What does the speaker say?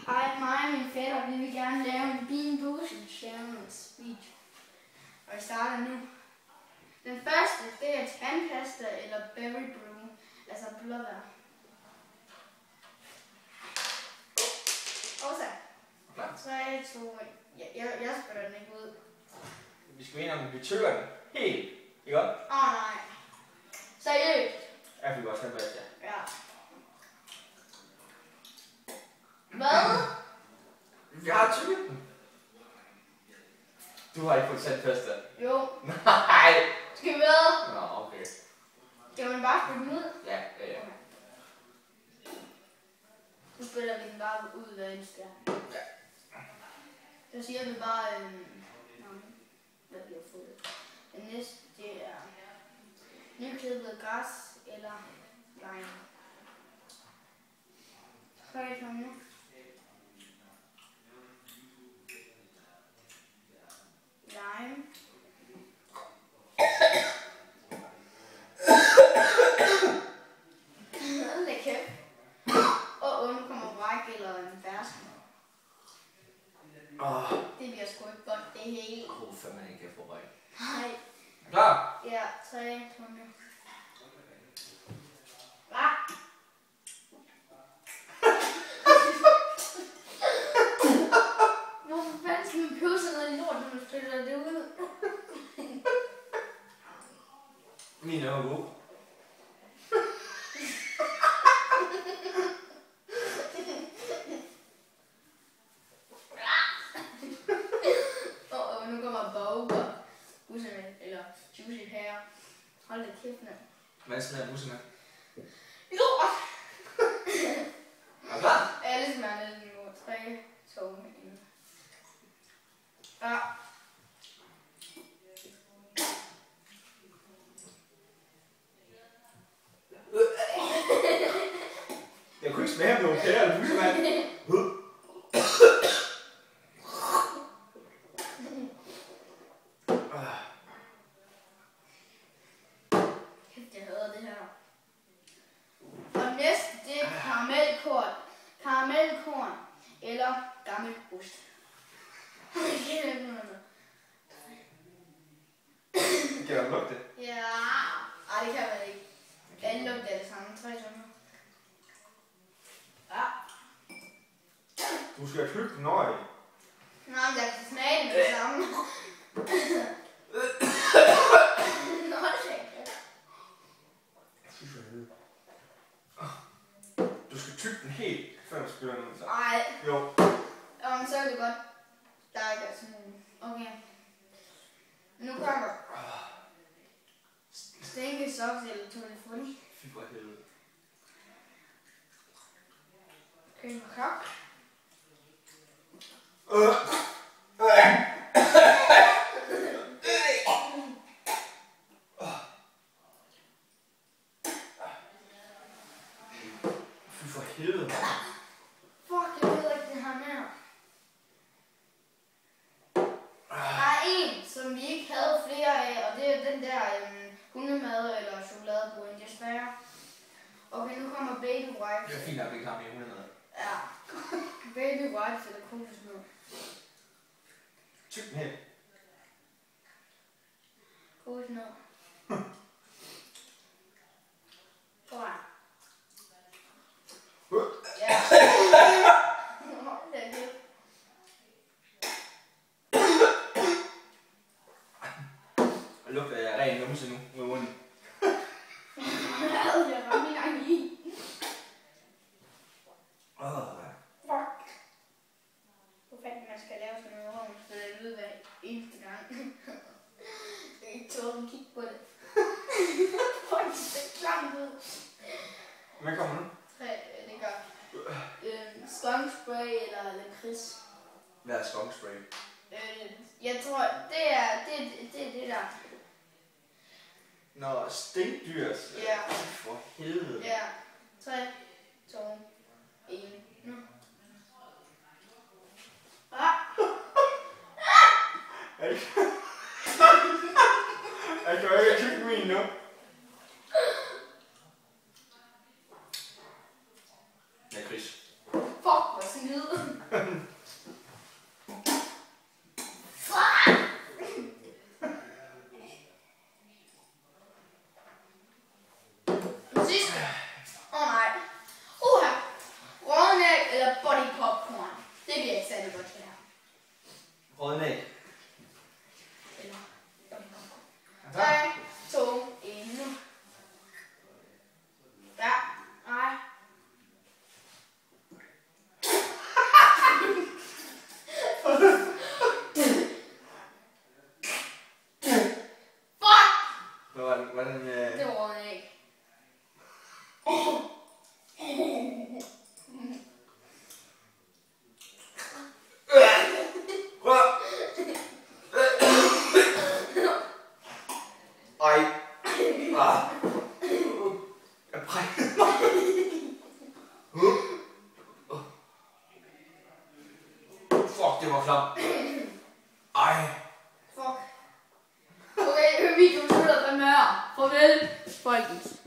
Hej, mig og min fætter, vi vil gerne lave en Bean Boozled Challenge video. Og vi starter nu. Den første, det er tandpasta eller berry brew, altså blåbær. Og så. 3, 2, 1. Jeg spiller den ikke ud. Vi skal ind om vi tøger den helt, ikke godt? Nej. Seriøst. Jeg fik også tandpasta. Ja. Hvad? Jeg har tykket den. Du har ikke fået tandpasta. Jo. Nej. Skal vi ved? Nå, okay. Skal man bare spille den ud? Ja. Nu spiller vi den bare ud hver eneste gang. Ja. Så siger vi bare, hvad vi har fået. Den næste, det er nyklippet græs eller lime. 3 tommer. Lime. Læg kæft. Og nu kommer bræk eller en fersken. Det bliver sgu ikke godt, det hele. Kunne fandme ikke have fået bræk. Nej. Klar? Ja, 3 tommer. Hvad? Hvorfor fanden skal man købe sådan noget lort, når man spiller det ud? Min er god. Nu kommer boger. Busserne, eller juicy her. Hold da kæft, mand. Hvad smager busserne? Lort! Er du klar? Alle smager lidt nu. 3, 2, 1. Ja. Jeg kunne ikke smage på nogle pære eller bussemand. Jeg hader det her. Og næste, det er karamelkorn. Karamelkorn eller gammel ost. Kan du lugte det? Ja. Ej, det kan man ikke. Alle lugter det samme. 3 tommer. Ja. Du skal tygge den over i. Nej, men jeg kan smage det med det samme. Nå, det er ikke. Fy for helvede. Du skal tygge den helt, før du spiller den. Ej. Jo. Jamen, så er det godt. Der er ikke sådan en. Okay. Nu kommer stænkesoks eller tunnefrund. Fy for helvede. En kok. Fy for helvede. Fuck, jeg ved ikke det her mere. Der er en, som vi ikke havde flere af, og det er den der hundemad eller chokoladebrød, desværre. Okay, nu kommer baby wipes. Det er fint nok, det ikke har mere hundemad. Ja. Baby wipes eller kokosmælk. Tyk den helt. Kokosmælk. Kom her. Ja. Det er det. Og lugter jeg ren numse nu med munden. Jeg var min egen i. Fuck. Hvor fanden man skal lave sådan noget rum, så det lyder hver eneste gang. Jeg kan ikke tåle at kigge på det. Fuck, det ser klamt ud. Hvad kommer nu? Det gør skunk spray eller lakrids. Hvad er skunk spray? Jeg tror, det er det der. Nå, stinkdyrs. Ja. For helvede. Ja. 3, 2, 1. Nu. Jeg kan ikke tykke min nu. Ja, Chris. Fuck, hvor snyd. eller body popcorn. Det bliver ikke særlig godt, det her. Rødden æg. Eller body popcorn. Ja. 3, 2, 1 nu. Ja, nej. Hvordan Det var den ikke. Ej. Ah. Jeg brækkede mig. Fuck, det var klamt. Ej. Fuck. Okay, videoen slutter med mør. Farvel, folkens.